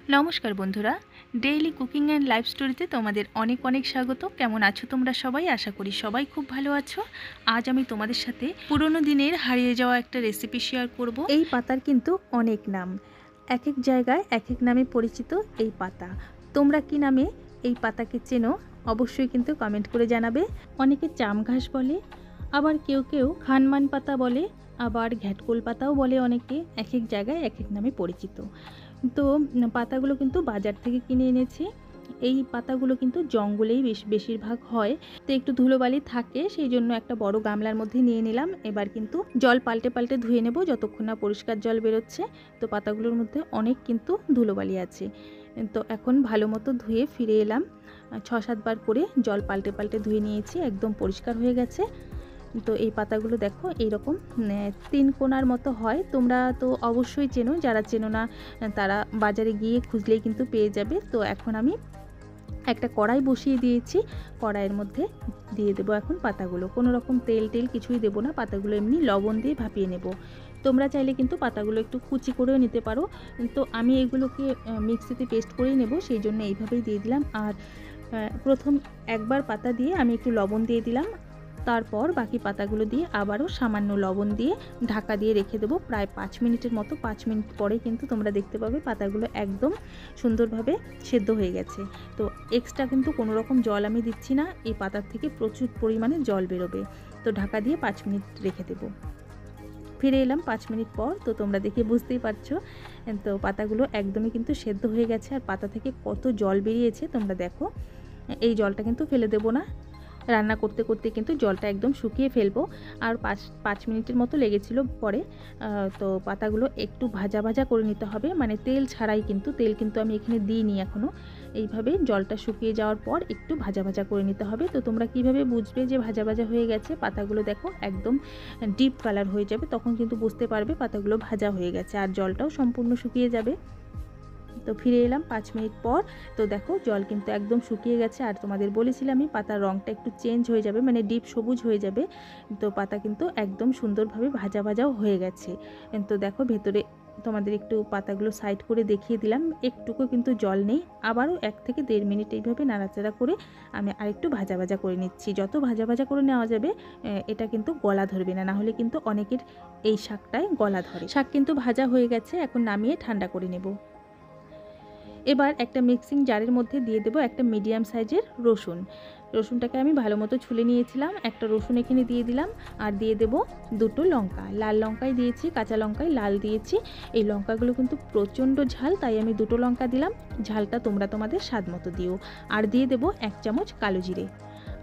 নমস্কার বন্ধুরা, daily cooking and life স্টোরিতে তোমাদের অনেক অনেক স্বাগত। কেমন আছো তোমরা সবাই? আশা করি সবাই খুব ভালো আছো। আজ আমি তোমাদের সাথে পুরনো দিনের হারিয়ে যাওয়া একটা রেসিপি শেয়ার করব। এই পাতার কিন্তু অনেক নাম, এক এক জায়গায় এক এক নামে পরিচিত এই পাতা। তোমরা কি নামে এই পাতাকে চেনো অবশ্যই কিন্তু কমেন্ট করে জানাবে। অনেকে চাম ঘাস বলে, আবার কেউ কেউ খানমান পাতা বলে, আবার ঘ্যাটকোল পাতাও বলে। অনেকে এক এক জায়গায় এক এক নামে পরিচিত। তো পাতাগুলো কিন্তু বাজার থেকে কিনে এনেছি। এই পাতাগুলো কিন্তু জঙ্গলেই বেশিরভাগ হয়, তো একটু ধুলোবালি থাকে, সেই জন্য একটা বড় গামলার মধ্যে নিয়ে নিলাম। এবার কিন্তু জল পাল্টে পাল্টে ধুয়ে নেব যতক্ষণ না পরিষ্কার জল বেরোচ্ছে। তো পাতাগুলোর মধ্যে অনেক কিন্তু ধুলোবালি আছে। তো এখন ভালো মতো ধুয়ে ফিরে এলাম। 6-7 বার করে জল পাল্টে পাল্টে ধুয়ে নিয়েছি, একদম পরিষ্কার হয়ে গেছে। তো এই পাতাগুলো দেখো এইরকম 3 কোণার মতো হয়। তোমরা তো অবশ্যই চেনো, যারা চেনো না তারা বাজারে গিয়ে খুঁজলেই কিন্তু পেয়ে যাবে। তো এখন আমি একটা কড়াই বসিয়ে দিয়েছি, কড়াইয়ের মধ্যে দিয়ে দেবো এখন পাতাগুলো। কোনো রকম তেল কিছুই দেবো না, পাতাগুলো এমনি লবণ দিয়ে ভাপিয়ে নেব। তোমরা চাইলে কিন্তু পাতাগুলো একটু কুচি করেও নিতে পারো, তো আমি এগুলোকে মিক্সিতে পেস্ট করেই নেব, সেই জন্য এইভাবেই দিয়ে দিলাম। আর প্রথম একবার পাতা দিয়ে আমি একটু লবণ দিয়ে দিলাম, তারপর বাকি পাতাগুলো দিয়ে আবারও সামান্য লবণ দিয়ে ঢাকা দিয়ে রেখে দেবো প্রায় 5 মিনিটের মতো। 5 মিনিট পরে কিন্তু তোমরা দেখতে পাবে পাতাগুলো একদম সুন্দরভাবে সেদ্ধ হয়ে গেছে। তো এক্সট্রা কিন্তু কোনো রকম জল আমি দিচ্ছি না, এই পাতার থেকে প্রচুর পরিমাণে জল বেরোবে। তো ঢাকা দিয়ে 5 মিনিট রেখে দেবো। ফিরে এলাম 5 মিনিট পর। তো তোমরা দেখে বুঝতেই পারছো, তো পাতাগুলো একদমই কিন্তু সেদ্ধ হয়ে গেছে। আর পাতা থেকে কত জল বেরিয়েছে তোমরা দেখো। এই জলটা কিন্তু ফেলে দেবো না, রান্না করতে করতে কিন্তু জলটা একদম শুকিয়ে ফেলবো। আর 5 মিনিটের মতো লেগেছিল পরে। তো পাতাগুলো একটু ভাজা ভাজা করে নিতে হবে, মানে তেল ছাড়াই, কিন্তু তেল কিন্তু আমি এখানে দিইনি এখনও। এইভাবে জলটা শুকিয়ে যাওয়ার পর একটু ভাজা ভাজা করে নিতে হবে। তো তোমরা কিভাবে বুঝবে যে ভাজা ভাজা হয়ে গেছে? পাতাগুলো দেখো একদম ডিপ কালার হয়ে যাবে, তখন কিন্তু বুঝতে পারবে পাতাগুলো ভাজা হয়ে গেছে, আর জলটাও সম্পূর্ণ শুকিয়ে যাবে। তো ফিরে এলাম 5 মিনিট পর। তো দেখো জল কিন্তু একদম শুকিয়ে গেছে। আর তোমাদের বলেছিলাম আমি, পাতার রঙটা একটু চেঞ্জ হয়ে যাবে, মানে ডিপ সবুজ হয়ে যাবে। তো পাতা কিন্তু একদম সুন্দরভাবে ভাজা ভাজাও হয়ে গেছে। তো দেখো ভেতরে তোমাদের একটু পাতাগুলো সাইড করে দেখিয়ে দিলাম, একটুকু কিন্তু জল নেই। আবারও 1 থেকে 1.5 মিনিট এইভাবে নাড়াচাড়া করে আমি আরেকটু ভাজা ভাজা করে নিচ্ছি। যত ভাজা ভাজা করে নেওয়া যাবে এটা কিন্তু গলা ধরবে না, নাহলে কিন্তু অনেকের এই শাকটায় গলা ধরে। শাক কিন্তু ভাজা হয়ে গেছে, এখন নামিয়ে ঠান্ডা করে নেব। এবার একটা মিক্সিং জারের মধ্যে দিয়ে দেবো একটা মিডিয়াম সাইজের রসুন। রসুনটাকে আমি ভালো মতো ছুলে নিয়েছিলাম, একটা রসুন এখানে দিয়ে দিলাম। আর দিয়ে দেবো 2টো লঙ্কা, লাল লঙ্কাই দিয়েছি, কাঁচা লঙ্কাই লাল দিয়েছি। এই লঙ্কাগুলো কিন্তু প্রচণ্ড ঝাল, তাই আমি 2টো লঙ্কা দিলাম। ঝালটা তোমরা তোমাদের স্বাদ মতো দিও। আর দিয়ে দেবো 1 চামচ কালো জিরে।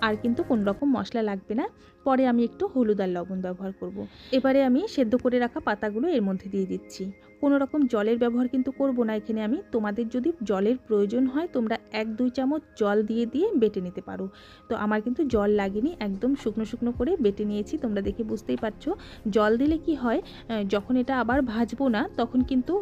আর কিন্তু কোনো রকম মশলা লাগবে না, পরে আমি একটু হলুদ আর লবণ ব্যবহার করব। এবারে আমি সেদ্ধ করে রাখা পাতাগুলো এর মধ্যে দিয়ে দিচ্ছি। কোনো রকম জলের ব্যবহার কিন্তু করব না এখানে আমি। তোমাদের যদি জলের প্রয়োজন হয় তোমরা 1-2 চামচ জল দিয়ে বেটে নিতে পারো। তো আমার কিন্তু জল লাগেনি, একদম শুকনো শুকনো করে বেটে নিয়েছি। তোমরা দেখে বুঝতেই পারছো জল দিলে কি হয়, যখন এটা আবার ভাজবো না তখন কিন্তু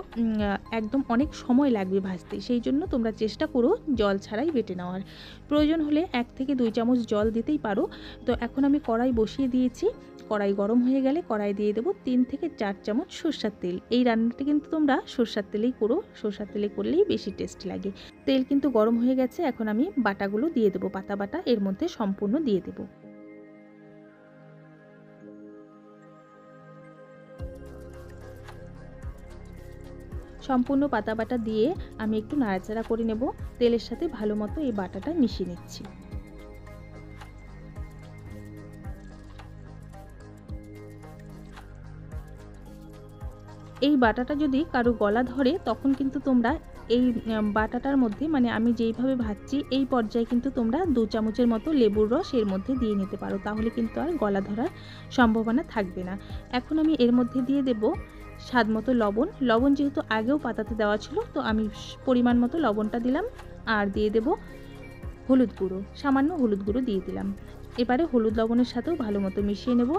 একদম অনেক সময় লাগবে ভাজতে। সেই জন্য তোমরা চেষ্টা করো জল ছাড়াই বেটে নেওয়ার। প্রয়োজন হলে 1 থেকে 2 চামচ জল দিতেই পারো। তো এখন আমি কড়াই বসিয়ে দিয়েছি। কড়াই গরম হয়ে গেলে কড়াই দিয়ে দেবো 3 থেকে 4 চামচ সরষের তেল। এই রান্নাটা কিন্তু তোমরা সরষের তেলেই করো, সরষের তেলে করলেই বেশি টেস্ট লাগে। তেল কিন্তু গরম হয়ে গেছে, এখন আমি বাটাগুলো দিয়ে দেবো, পাতা বাটা এর মধ্যে সম্পূর্ণ দিয়ে দেবো। সম্পূর্ণ পাতা বাটা দিয়ে আমি একটু নাড়াচাড়া করে নেব। তেলের সাথে ভালো মতো এই বাটাটা মিশিয়ে নিচ্ছি। এই বাটাটা যদি কারো গলা ধরে তখন কিন্তু তোমরা এই বাটাটার মধ্যে, মানে আমি যেইভাবে ভাজছি এই পর্যায়ে কিন্তু তোমরা 2 চামচের মতো লেবুর রস এর মধ্যে দিয়ে নিতে পারো, তাহলে কিন্তু আর গলা ধরার সম্ভাবনা থাকবে না। এখন আমি এর মধ্যে দিয়ে দেব স্বাদ মতো লবণ। লবণ যেহেতু আগেও পাতাতে দেওয়া ছিল, তো আমি পরিমাণ মতো লবণটা দিলাম। আর দিয়ে দেব হলুদ গুঁড়ো, সামান্য হলুদ গুঁড়ো দিয়ে দিলাম। এবারে হলুদ লবণের সাথেও ভালো মতো মিশিয়ে নেব।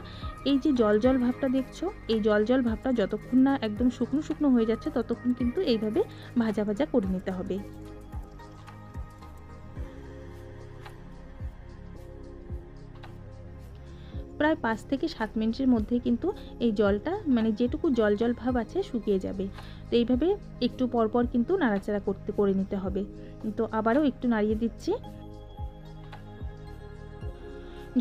এই যে জল জল ভাবটা দেখছো, এই জল জল ভাবটা যতক্ষণ না একদম শুকনো শুকনো হয়ে যাচ্ছে ততক্ষণ কিন্তু এইভাবে ভাজা ভাজা করে নিতে হবে। প্রায় 5 থেকে 7 মিনিটের মধ্যেই কিন্তু এই জলটা মানে যেটুকু জল জল ভাব আছে শুকিয়ে যাবে। তো এইভাবে একটু পরপর কিন্তু নাড়াচাড়া করে নিতে হবে। তো আবারও একটু নাড়িয়ে দিচ্ছি।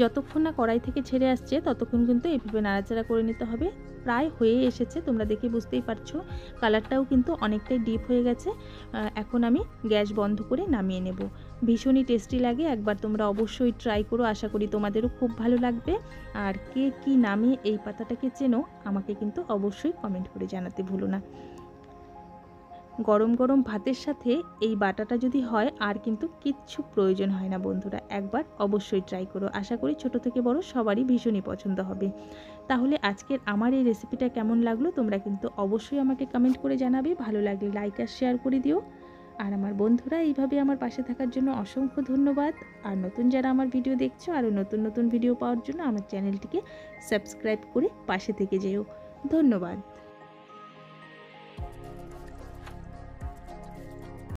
যতক্ষণ না কড়াই থেকে ছেড়ে আসছে ততক্ষণ কিন্তু এইভাবে নাড়াচাড়া করে নিতে হবে। প্রায় হয়ে এসেছে, তোমরা দেখে বুঝতেই পারছো। কালারটাও কিন্তু অনেকটাই ডিপ হয়ে গেছে। এখন আমি গ্যাস বন্ধ করে নামিয়ে নেব। ভীষণই টেস্টি লাগে, একবার তোমরা অবশ্যই ট্রাই করো, আশা করি তোমাদেরও খুব ভালো লাগবে। আর কে কী নামে এই পাতাটাকে চেনো আমাকে কিন্তু অবশ্যই কমেন্ট করে জানাতে ভুলো না। গরম গরম ভাতের সাথে এই বাটাটা যদি হয় আর কিন্তু কিচ্ছু প্রয়োজন হয় না বন্ধুরা, একবার অবশ্যই ট্রাই করো। আশা করি ছোট থেকে বড় সবারই ভীষণই পছন্দ হবে। তাহলে আজকের আমার এই রেসিপিটা কেমন লাগলো তোমরা কিন্তু অবশ্যই আমাকে কমেন্ট করে জানাবে। ভালো লাগলে লাইক আর শেয়ার করে দিও। আর আমার বন্ধুরা এইভাবে আমার পাশে থাকার জন্য অসংখ্য ধন্যবাদ। আর নতুন যারা আমার ভিডিও দেখছো, আরও নতুন নতুন ভিডিও পাওয়ার জন্য আমার চ্যানেলটিকে সাবস্ক্রাইব করে পাশে থেকে যেও। ধন্যবাদ।